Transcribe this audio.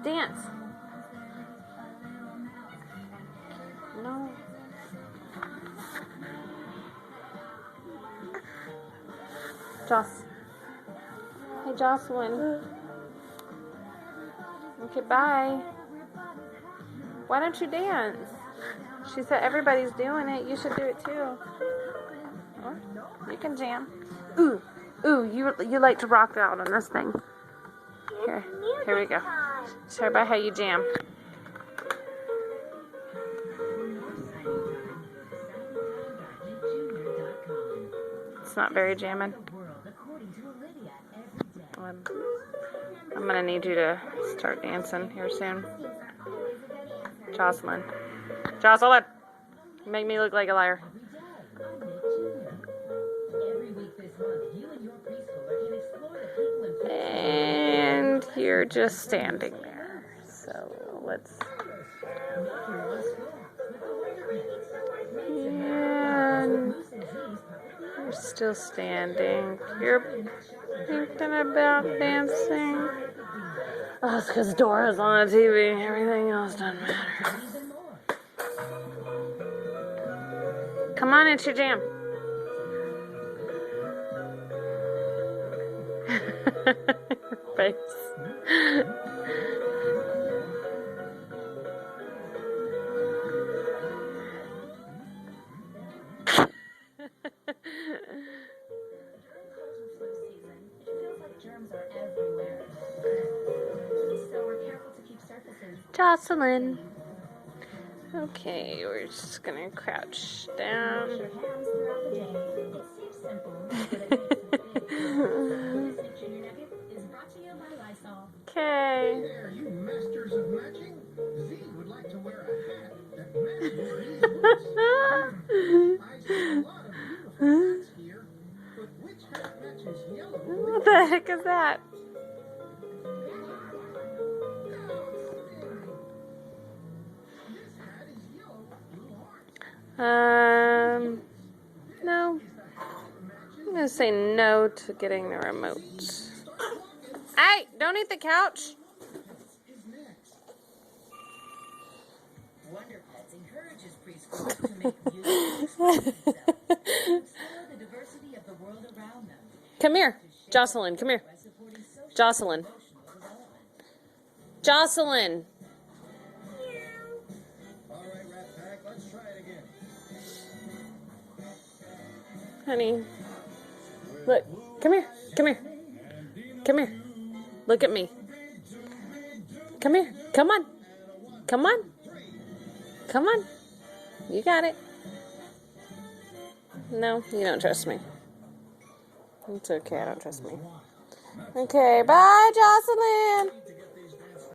Dance. No. Joss. Hey, Jocelyn. Okay, bye. Why don't you dance? She said everybody's doing it. You should do it too. Oh, you can jam. Ooh, you like to rock out on this thing. Here we go. Show everybody how you jam. It's not very jamming. I'm gonna need you to start dancing here soon. Jocelyn. Jocelyn! You make me look like a liar. And you're just standing there. So let's... And you're still standing. You're thinking about dancing. Oh, it's because Dora's on the TV. Everything else doesn't matter. Come on, it's your jam. Your face. Jocelyn. Okay, we're just gonna crouch down. Okay. There, you masters of matching. Z would like to wear a hat that matches his boots. I see a lot of beautiful hats here, but which hat matches yellow? What the heck is that? No. I'm gonna say no to getting the remote. Hey, don't eat the couch. Wonder Pets encourages preschoolers to make beautiful explore the diversity of the world around them. Come here, Jocelyn. Come here, Jocelyn. Jocelyn. All right, Rat Pack, let's try it again. Honey, look. Come here. Come here. Come here. Look at me. Come here. Come on. Come on. Come on. You got it. No, you don't trust me. It's okay. I don't trust me. Okay. Bye, Jocelyn.